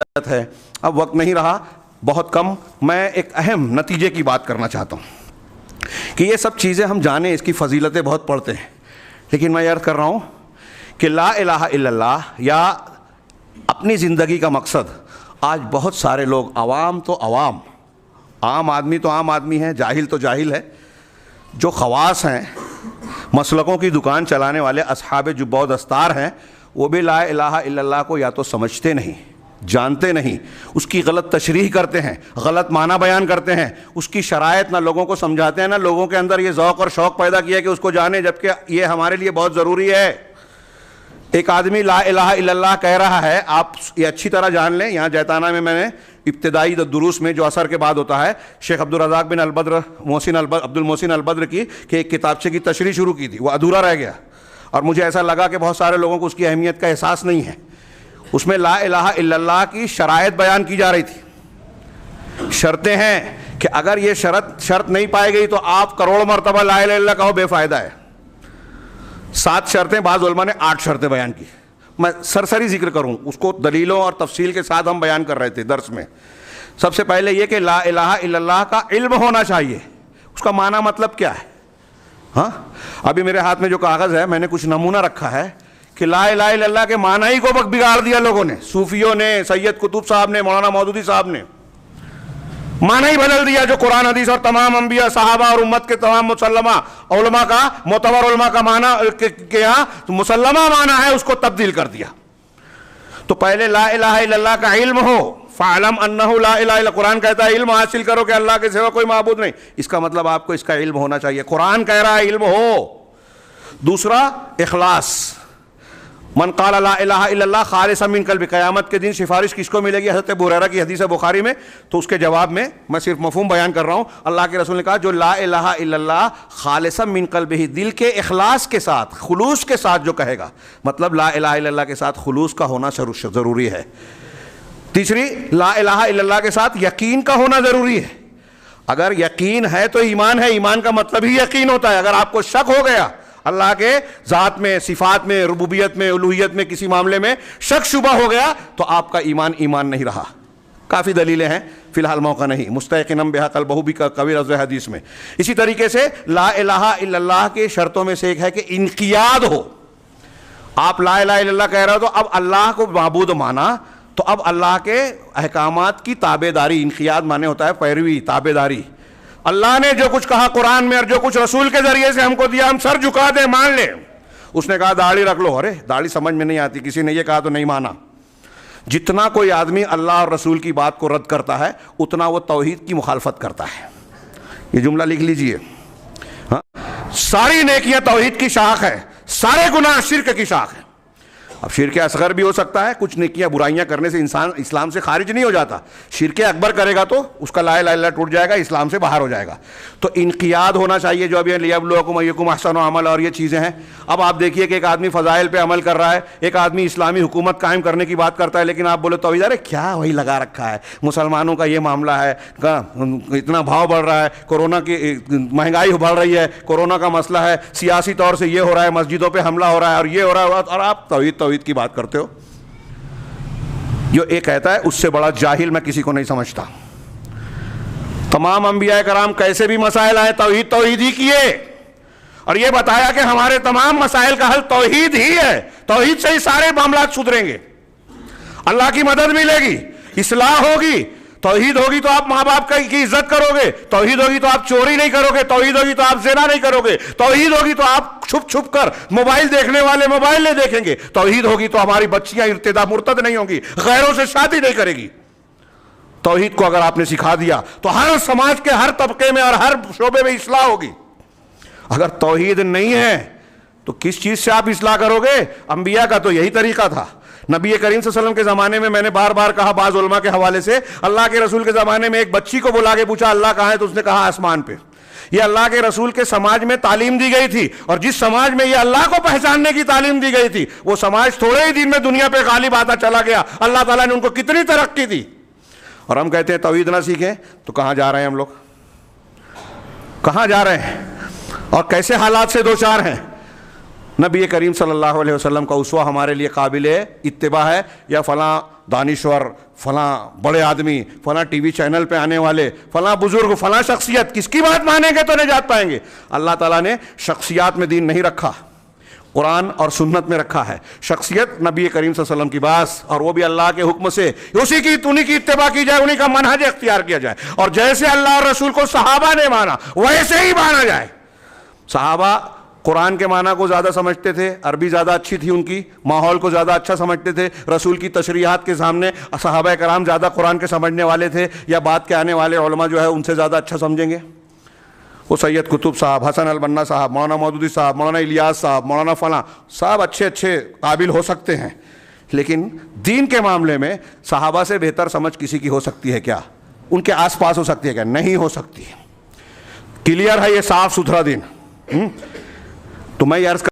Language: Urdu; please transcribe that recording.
ہے. اب وقت نہیں رہا, بہت کم. میں ایک اہم نتیجے کی بات کرنا چاہتا ہوں کہ یہ سب چیزیں ہم جانیں, اس کی فضیلتیں بہت پڑھتے ہیں, لیکن میں یہ عرض کر رہا ہوں کہ لا الہ الا اللہ یا اپنی زندگی کا مقصد آج بہت سارے لوگ, عوام تو عوام, عام آدمی تو عام آدمی ہے, جاہل تو جاہل ہے, جو خواص ہیں, مسلکوں کی دکان چلانے والے اصحاب جبہ و دستار ہیں, وہ بھی لا الہ الا اللہ کو یا تو سمجھتے نہیں, جانتے نہیں, اس کی غلط تشریح کرتے ہیں, غلط معنی بیان کرتے ہیں, اس کی شرائط نہ لوگوں کو سمجھاتے ہیں, نہ لوگوں کے اندر یہ ذوق اور شوق پیدا کیا کہ اس کو جانیں, جبکہ یہ ہمارے لیے بہت ضروری ہے. ایک آدمی لا الہ الا اللہ کہہ رہا ہے, آپ یہ اچھی طرح جان لیں. یہاں جیتانہ میں نے ابتدائی دروس میں جو عصر کے بعد ہوتا ہے, شیخ عبدالرزاق بن عبد المحسن البدر کی کہ ایک کتابچے کی تشریح شروع کی تھی, وہ ادھورا رہ گیا, اور مجھے ایسا لگا کہ بہت سارے لوگوں کو اس کی اہمیت کا احساس نہیں ہے. اس میں لا الہ الا اللہ کی شرائط بیان کی جا رہی تھی. شرطیں ہیں کہ اگر یہ شرط نہیں پائی گئی تو آپ کروڑ مرتبہ لا الہ الا اللہ کہو, بے فائدہ ہے. 7 شرطیں, بعض علماء نے 8 شرطیں بیان کی. میں سرسری ذکر کروں, اس کو دلیلوں اور تفصیل کے ساتھ ہم بیان کر رہے تھے درس میں. سب سے پہلے یہ کہ لا الہ الا اللہ کا علم ہونا چاہیے. اس کا معنی مطلب کیا ہے؟ ہاں, ابھی میرے ہاتھ میں جو کاغذ ہے, میں نے کچھ نمونہ رکھا ہے کہ لا الہ الا اللہ کے معنی ہی کو بگاڑ دیا لوگوں نے, صوفیوں نے, سید قطب صاحب نے, مولانا مودودی صاحب نے معنی ہی بدل دیا. جو قرآن حدیث اور تمام انبیاء, صحابہ اور امت کے تمام مسلمہ علماء کا, معتبر علماء کا معنی کے یہاں مسلمہ معنی ہے, اس کو تبدیل کر دیا. تو پہلے لا الہ الا اللہ کا علم ہو, فَعْلَمْ أَنَّهُ لَا إِلَهَ إِلَّا, قرآن کہتا ہے علم حاصل کرو کہ اللہ کے سوا کوئی معبود نہیں. اس کا مطلب آپ کو اس کا علم ہونا چاہیے. قرآن کہہ رہا ہے علم ہو. دوسرا اخلاص. من قال لا الہ الا اللہ خالصا من قلب, قیامت کے دن سفارش کس کو ملے گی؟ حضرت ابو ہریرہ کی حدیث ہے بخاری میں. تو اس کے جواب میں صرف مفہوم بیان کر رہا ہوں. اللہ کے رسول نے کہا جو لا الہ الا اللہ خالصا من قلبہ, دل کے اخلاص کے ساتھ, خلوص کے ساتھ جو کہے گا, مطلب لا الہ الا اللہ کے ساتھ خلوص کا ہونا ضروری ہے. تیسری, لا الہ الا اللہ کے ساتھ یقین کا ہونا ضروری ہے. اگر یقین ہے تو ایمان ہے, ایمان کا مطلب ہی یقین ہوتا ہے. اگر آپ کو شک ہو گیا اللہ کے ذات میں, صفات میں, ربوبیت میں, الوہیت میں, کسی معاملے میں شک شبہ ہو گیا تو آپ کا ایمان نہیں رہا. کافی دلیلیں ہیں, فی الحال موقع نہیں. مستيقنا بها قلبه بھی کبھی لفظ حدیث میں. اسی طریقے سے لا الہ الا اللہ کے شرطوں میں سے ایک ہے کہ انقیاد ہو. آپ لا الہ الا اللہ کہہ رہے ہو تو اب اللہ کو معبود مانا, تو اب اللہ کے احکامات کی تابع داری. انقیاد مانے ہوتا ہے پیروی, تابع داری. اللہ نے جو کچھ کہا قرآن میں اور جو کچھ رسول کے ذریعے سے ہم کو دیا, ہم سر جھکا دیں, مان لیں. اس نے کہا داڑھی رکھ لو, ارے داڑھی سمجھ میں نہیں آتی, کسی نے یہ کہا تو نہیں مانا. جتنا کوئی آدمی اللہ اور رسول کی بات کو رد کرتا ہے اتنا وہ توحید کی مخالفت کرتا ہے. یہ جملہ لکھ لیجئے. ہاں, ساری نیکیاں توحید کی شاخ ہے, سارے گناہ شرک کی شاخ ہے. اب شرک اصغر بھی ہو سکتا ہے, کچھ نیکیاں برائیاں کرنے سے انسان اسلام سے خارج نہیں ہو جاتا. شرک اکبر کرے گا تو اس کا لا الہ الا اللہ ٹوٹ جائے گا, اسلام سے باہر ہو جائے گا. تو انقیاد ہونا چاہیے, جو ابھی لیبلوکم ایکم احسن عمل اور یہ چیزیں ہیں. اب آپ دیکھیے کہ ایک آدمی فضائل پہ عمل کر رہا ہے, ایک آدمی اسلامی حکومت قائم کرنے کی بات کرتا ہے, لیکن آپ بولے توحید, ارے کیا وہی لگا رکھا ہے, مسلمانوں کا یہ معاملہ ہے, اتنا بھاؤ بڑھ رہا ہے, کورونا کی مہنگائی بڑھ رہی ہے, کورونا کا مسئلہ ہے, سیاسی طور سے یہ ہو رہا ہے, مسجدوں پہ حملہ ہو رہا ہے, اور یہ ہو رہا ہے, اور آپ توحید کی بات کرتے ہو. جو ایک کہتا ہے اس سے بڑا جاہل میں کسی کو نہیں سمجھتا. تمام انبیاء کرام کیسے بھی مسائل آئے توحید ہی کیے, اور یہ بتایا کہ ہمارے تمام مسائل کا حل توحید ہی ہے. توحید سے ہی سارے معاملات سدھریں گے, اللہ کی مدد ملے گی, اصلاح ہوگی. توحید ہوگی تو آپ ماں باپ کی عزت کرو گے, توحید ہوگی تو آپ چوری نہیں کرو گے, توحید ہوگی تو آپ زنا نہیں کرو گے, توحید ہوگی تو آپ چھپ چھپ کر موبائل دیکھنے والے موبائل نہیں دیکھیں گے, توحید ہوگی تو ہماری بچیاں ارتداد مرتد نہیں ہوں گی, غیروں سے شادی نہیں کرے گی. توحید کو اگر آپ نے سکھا دیا تو ہر سماج کے ہر طبقے میں اور ہر شعبے میں اصلاح ہوگی. اگر توحید نہیں ہے تو کس چیز سے آپ اصلاح کرو گے؟ انبیاء کا تو یہی طریقہ تھا. نبی کریم صلی اللہ علیہ وسلم کے زمانے میں نے بار بار کہا بعض علماء کے حوالے سے, اللہ کے رسول کے زمانے میں ایک بچی کو بلا کے پوچھا اللہ کہاں ہے, تو اس نے کہا آسمان پہ. یہ اللہ کے رسول کے سماج میں تعلیم دی گئی تھی, اور جس سماج میں یہ اللہ کو پہچاننے کی تعلیم دی گئی تھی وہ سماج تھوڑے ہی دن میں دنیا پہ غالب آتا چلا گیا. اللہ تعالیٰ نے ان کو کتنی ترقی دی. اور ہم کہتے ہیں توحید نہ سیکھیں تو کہاں جا رہے ہیں ہم لوگ, کہاں جا رہے ہیں اور کیسے حالات سے دوچار ہیں. نبی کریم صلی اللہ علیہ وسلم کا اسوہ ہمارے لیے قابل اتباع ہے, یا فلاں دانشور، فلاں بڑے آدمی، فلاں ٹی وی چینل پہ آنے والے، فلاں بزرگ، فلاں شخصیت، کس کی بات مانیں گے تو نجات پائیں گے؟ اللہ تعالیٰ نے شخصیات میں دین نہیں رکھا، قرآن اور سنت میں رکھا ہے۔ شخصیت نبی کریم صلی اللہ علیہ وسلم کی بات، اور وہ بھی اللہ کے حکم سے، اسی کی انہی کی اتباع کی جائے، انہی کا منہج اختیار کیا جائے، اور جیسے اللہ اور رسول کو صحابہ نے مانا ویسے ہی مانا جائے۔ صحابہ قرآن کے معنی کو زیادہ سمجھتے تھے، عربی زیادہ اچھی تھی ان کی، ماحول کو زیادہ اچھا سمجھتے تھے، رسول کی تشریحات کے سامنے صحابہ کرام زیادہ قرآن کے سمجھنے والے تھے، یا بعد کے آنے والے علماء جو ہے ان سے زیادہ اچھا سمجھیں گے؟ وہ سید قطب صاحب، حسن البنا صاحب، مولانا مودودی صاحب، مولانا الیاس صاحب، مولانا فلاں صاحب اچھے قابل ہو سکتے ہیں، لیکن دین کے معاملے میں صحابہ سے بہتر سمجھ کسی کی ہو سکتی ہے کیا؟ ان کے آس پاس ہو سکتی ہے کیا؟ نہیں ہو سکتی۔ کلیئر ہے یہ صاف ستھرا دین۔ تو میں یہ عرض